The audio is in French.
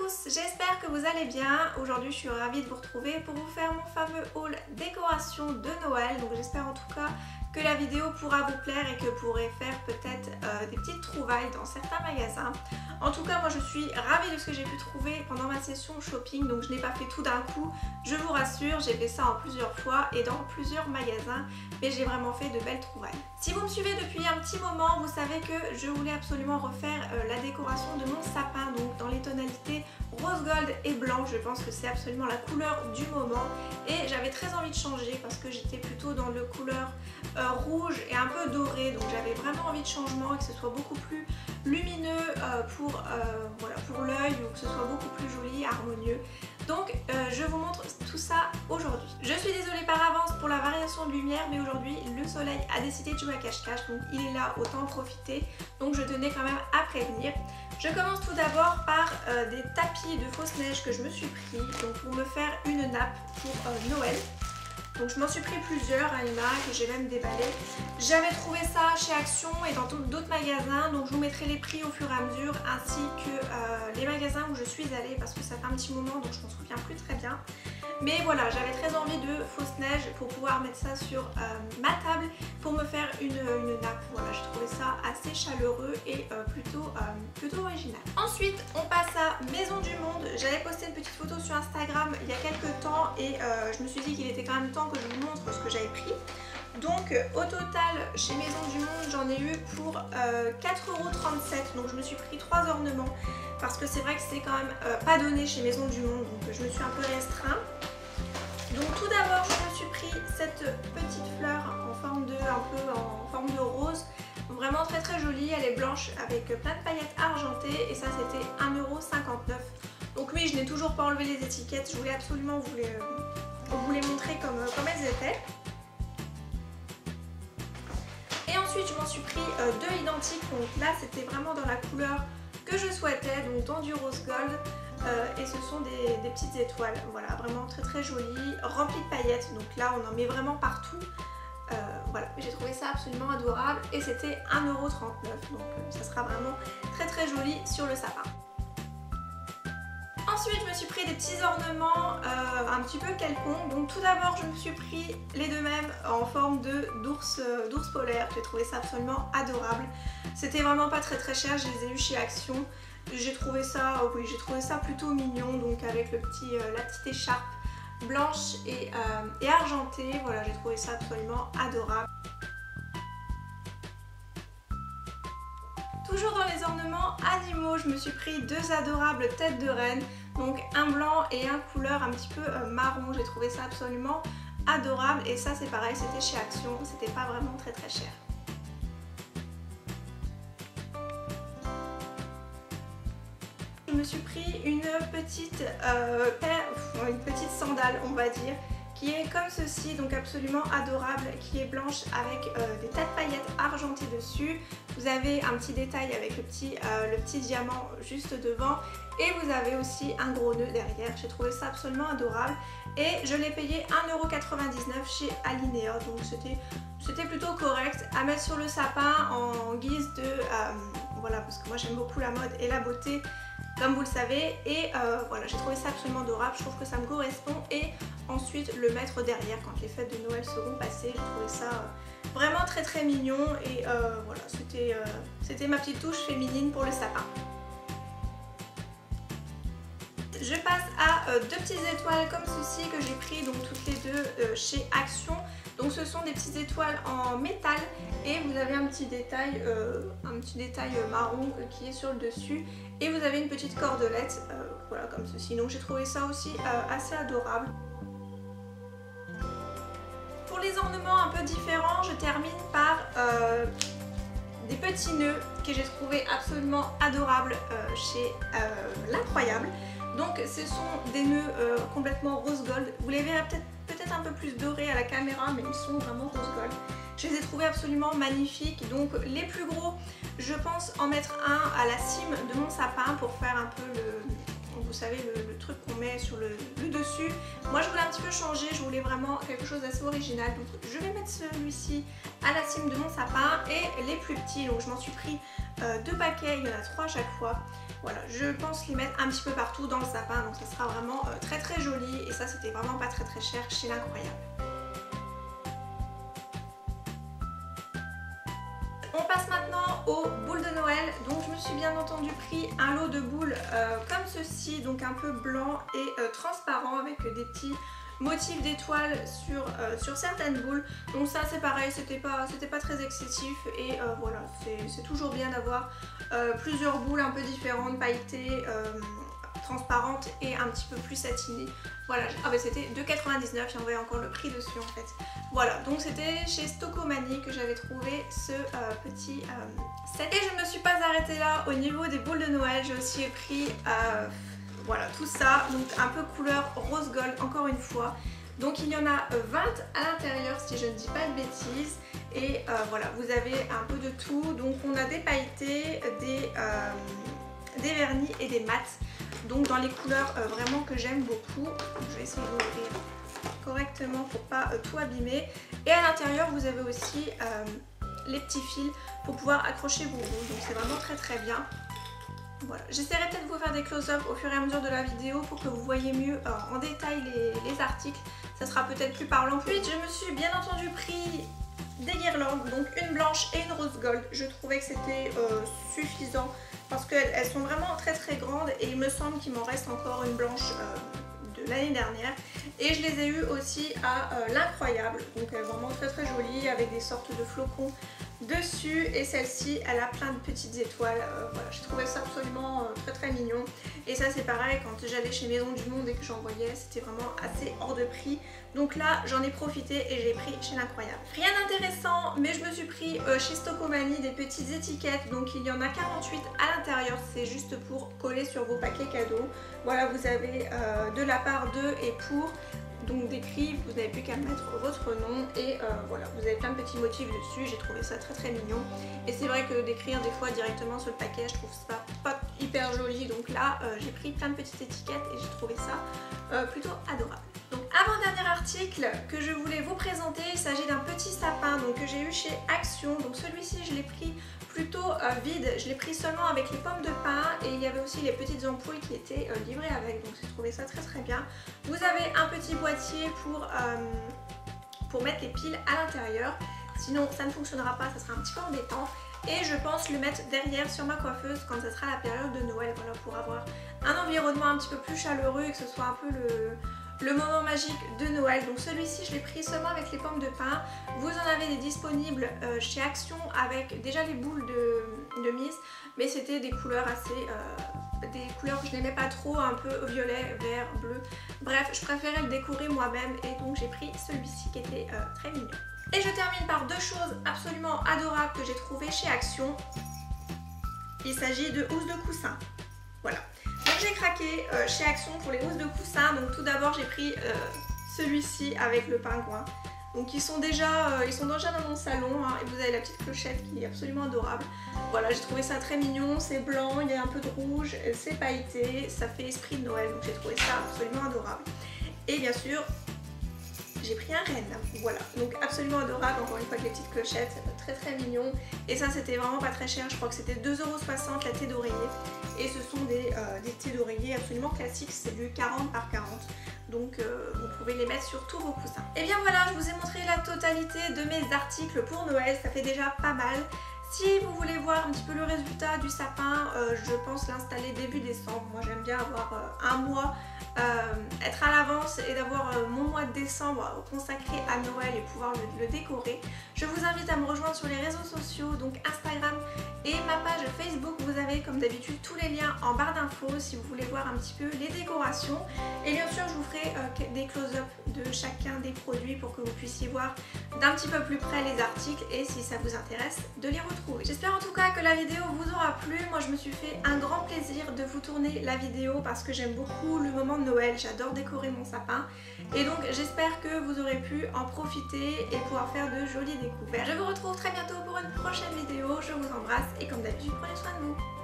tous, j'espère que vous allez bien. Aujourd'hui je suis ravie de vous retrouver pour vous faire mon fameux haul décoration de Noël. Donc j'espère en tout cas que la vidéo pourra vous plaire et que vous pourrez faire peut-être des petites trouvailles dans certains magasins. En tout cas moi je suis ravie de ce que j'ai pu trouver pendant ma session shopping. Donc je n'ai pas fait tout d'un coup, je vous rassure, j'ai fait ça en plusieurs fois et dans plusieurs magasins. Mais j'ai vraiment fait de belles trouvailles. Si vous me suivez depuis un petit moment, vous savez que je voulais absolument refaire la décoration de mon sapin. Donc dans les tonalités rose gold et blanc, je pense que c'est absolument la couleur du moment. Et j'avais très envie de changer parce que j'étais plutôt dans le couleur rouge et un peu doré. Donc j'avais vraiment envie de changement et que ce soit beaucoup plus lumineux pour l'œil ou que ce soit beaucoup plus joli, harmonieux. Donc je vous montre tout ça aujourd'hui. Je suis désolée par avance pour la variation de lumière, mais aujourd'hui le soleil a décidé de jouer à cache-cache, donc il est là, autant en profiter. Donc je tenais quand même à prévenir. Je commence tout d'abord par des tapis de fausse neige que je me suis pris donc pour me faire une nappe pour Noël. Donc je m'en suis pris plusieurs, il y en a que j'ai même déballé. J'avais trouvé ça chez Action et dans d'autres magasins, donc je vous mettrai les prix au fur et à mesure ainsi que les magasins où je suis allée parce que ça fait un petit moment donc je m'en souviens plus très bien. Mais voilà, j'avais très envie de fausse neige pour pouvoir mettre ça sur ma table pour me faire une nappe. Voilà, j'ai trouvé ça assez chaleureux et plutôt original. Ensuite, on passe à Maison du Monde. J'avais posté une petite photo sur Instagram il y a quelques temps et je me suis dit qu'il était quand même temps que je vous montre ce que j'avais pris. Donc au total chez Maison du Monde j'en ai eu pour 4,37 €, donc je me suis pris 3 ornements parce que c'est vrai que c'est quand même pas donné chez Maison du Monde, donc je me suis un peu restreint. Donc tout d'abord je me suis pris cette petite fleur en forme de rose, vraiment très très jolie, elle est blanche avec plein de paillettes argentées et ça c'était 1,59 €. Donc oui, je n'ai toujours pas enlevé les étiquettes, je voulais absolument vous les montrer comme elles étaient. Et ensuite je m'en suis pris deux identiques, donc là c'était vraiment dans la couleur que je souhaitais, donc dans du rose gold et ce sont des petites étoiles, voilà, vraiment très très jolies, remplies de paillettes, donc là on en met vraiment partout. Voilà, j'ai trouvé ça absolument adorable et c'était 1,39 €, donc ça sera vraiment très très joli sur le sapin. Ensuite je me suis pris des petits ornements un petit peu quelconques. Donc tout d'abord je me suis pris les deux mêmes en forme d'ours polaire. J'ai trouvé ça absolument adorable. C'était vraiment pas très très cher, je les ai eu chez Action. J'ai trouvé ça plutôt mignon, donc avec la petite écharpe blanche et argentée. Voilà, j'ai trouvé ça absolument adorable. Toujours dans les ornements animaux, je me suis pris deux adorables têtes de reine, donc un blanc et un couleur un petit peu marron. J'ai trouvé ça absolument adorable et ça c'est pareil, c'était chez Action, c'était pas vraiment très très cher. Je me suis pris une petite sandale, on va dire, qui est comme ceci, donc absolument adorable, qui est blanche avec des tas de paillettes argentées dessus. Vous avez un petit détail avec le petit diamant juste devant et vous avez aussi un gros nœud derrière. J'ai trouvé ça absolument adorable et je l'ai payé 1,99 € chez Alinea, donc c'était plutôt correct à mettre sur le sapin en guise de... voilà, parce que moi j'aime beaucoup la mode et la beauté, comme vous le savez, et voilà, j'ai trouvé ça absolument adorable, je trouve que ça me correspond, et ensuite le mettre derrière quand les fêtes de Noël seront passées. J'ai trouvé ça vraiment très très mignon et voilà, c'était ma petite touche féminine pour le sapin. Je passe à deux petites étoiles comme ceci que j'ai pris donc toutes les deux chez Action. Donc ce sont des petites étoiles en métal et vous avez un petit détail marron qui est sur le dessus et vous avez une petite cordelette, voilà, comme ceci. Donc j'ai trouvé ça aussi assez adorable. Pour les ornements un peu différents, je termine par des petits nœuds que j'ai trouvé absolument adorables chez l'Incroyable. Donc ce sont des nœuds complètement rose gold. Vous les verrez peut-être un peu plus dorés à la caméra, mais ils sont vraiment rose gold. Je les ai trouvés absolument magnifiques. Donc les plus gros, je pense en mettre un à la cime de mon sapin pour faire un peu vous savez, le truc qu'on met sur le dessus. Moi je voulais un petit peu changer, je voulais vraiment quelque chose d'assez original. Donc je vais mettre celui-ci à la cime de mon sapin et les plus petits. Donc je m'en suis pris deux paquets, il y en a 3 à chaque fois. Voilà, je pense les mettre un petit peu partout dans le sapin, donc ça sera vraiment très très joli et ça c'était vraiment pas très très cher chez l'Incroyable. On passe maintenant aux boules de Noël. Donc je me suis bien entendu pris un lot de boules comme ceci, donc un peu blanc et transparent avec des petits motifs d'étoiles sur certaines boules. Donc ça c'est pareil, c'était pas très excessif et voilà, c'est toujours bien d'avoir plusieurs boules un peu différentes, pailletées, transparentes et un petit peu plus satinées. Voilà, ah bah c'était 2,99, j'en avais encore le prix dessus en fait. Voilà, donc c'était chez Stocomanie que j'avais trouvé ce petit set. Et je ne me suis pas arrêtée là au niveau des boules de Noël, j'ai aussi pris voilà tout ça, donc un peu couleur rose gold encore une fois. Donc il y en a 20 à l'intérieur si je ne dis pas de bêtises. Et voilà, vous avez un peu de tout. Donc on a des pailletés, des vernis et des mats. Donc dans les couleurs vraiment que j'aime beaucoup. Je vais essayer d'ouvrir correctement pour pas tout abîmer. Et à l'intérieur vous avez aussi les petits fils pour pouvoir accrocher vos boules. Donc c'est vraiment très très bien. Voilà. J'essaierai peut-être de vous faire des close-up au fur et à mesure de la vidéo pour que vous voyez mieux en détail les articles. Ça sera peut-être plus parlant. Ensuite, je me suis bien entendu pris des guirlandes, donc une blanche et une rose gold. Je trouvais que c'était suffisant parce qu'elles sont vraiment très très grandes et il me semble qu'il m'en reste encore une blanche de l'année dernière. Et je les ai eues aussi à l'Incroyable, donc vraiment très très jolie avec des sortes de flocons dessus, et celle-ci elle a plein de petites étoiles. Voilà, j'ai trouvé ça absolument très très mignon. Et ça c'est pareil, quand j'allais chez Maison du Monde et que j'en voyais, c'était vraiment assez hors de prix. Donc là j'en ai profité et j'ai pris chez l'Incroyable. Rien d'intéressant, mais je me suis pris chez Stocomanie des petites étiquettes. Donc il y en a 48 à l'intérieur, c'est juste pour coller sur vos paquets cadeaux. Voilà, vous avez de la part de et pour. Donc d'écrit, vous n'avez plus qu'à mettre votre nom et voilà, vous avez plein de petits motifs dessus. J'ai trouvé ça très très mignon. Et c'est vrai que d'écrire des fois directement sur le paquet, je trouve ça pas hyper joli. Donc là, j'ai pris plein de petites étiquettes et j'ai trouvé ça plutôt adorable. Donc avant-dernier article que je voulais vous présenter, il s'agit d'un petit sapin donc, que j'ai eu chez Action. Donc celui-ci, je l'ai pris plutôt vide, je l'ai pris seulement avec les pommes de pin et il y avait aussi les petites ampoules qui étaient livrées avec, donc j'ai trouvé ça très très bien. Vous avez un petit boîtier pour mettre les piles à l'intérieur, sinon ça ne fonctionnera pas, ça sera un petit peu embêtant. Et je pense le mettre derrière sur ma coiffeuse quand ça sera la période de Noël, voilà, pour avoir un environnement un petit peu plus chaleureux et que ce soit un peu le moment magique de Noël. Donc celui-ci je l'ai pris seulement avec les pommes de pin. Vous en avez des disponibles chez Action avec déjà les boules de mise, mais c'était des couleurs assez des couleurs que je n'aimais pas trop, un peu violet, vert, bleu. Bref, je préférais le décorer moi-même et donc j'ai pris celui-ci qui était très mignon. Et je termine par deux choses absolument adorables que j'ai trouvées chez Action. Il s'agit de housses de coussin. Voilà. Donc j'ai craqué chez Action pour les housses de coussin. Donc tout d'abord j'ai pris celui-ci avec le pingouin. Donc ils sont déjà dans mon salon hein, et vous avez la petite clochette qui est absolument adorable. Voilà, j'ai trouvé ça très mignon, c'est blanc, il y a un peu de rouge, c'est pailleté, ça fait esprit de Noël, donc j'ai trouvé ça absolument adorable. Et bien sûr, j'ai pris un renne, voilà, donc absolument adorable, encore une fois avec les petites clochettes, très très mignon. Et ça c'était vraiment pas très cher, je crois que c'était 2,60 € la thé d'oreiller. Et ce sont des thés d'oreiller absolument classiques, c'est du 40 par 40. Donc vous pouvez les mettre sur tous vos coussins. Et bien voilà, je vous ai montré la totalité de mes articles pour Noël, ça fait déjà pas mal. Si vous voulez voir un petit peu le résultat du sapin, je pense l'installer début décembre. Moi j'aime bien avoir un mois, être à l'avance et d'avoir mon mois de décembre consacré à Noël et pouvoir le décorer. Je vous invite à me rejoindre sur les réseaux sociaux, donc Instagram et ma page Facebook. Vous avez comme d'habitude tous les liens en barre d'infos si vous voulez voir un petit peu les décorations. Et bien sûr je vous ferai des close-up de chacun des produits pour que vous puissiez voir d'un petit peu plus près les articles et si ça vous intéresse de les retrouver. J'espère en tout cas que la vidéo vous aura plu. Moi je me suis fait un grand plaisir de vous tourner la vidéo parce que j'aime beaucoup le moment de Noël, j'adore décorer mon sapin et donc j'espère que vous aurez pu en profiter et pouvoir faire de jolies découvertes. Je vous retrouve très bientôt pour une prochaine vidéo, je vous embrasse et comme d'habitude prenez soin de vous.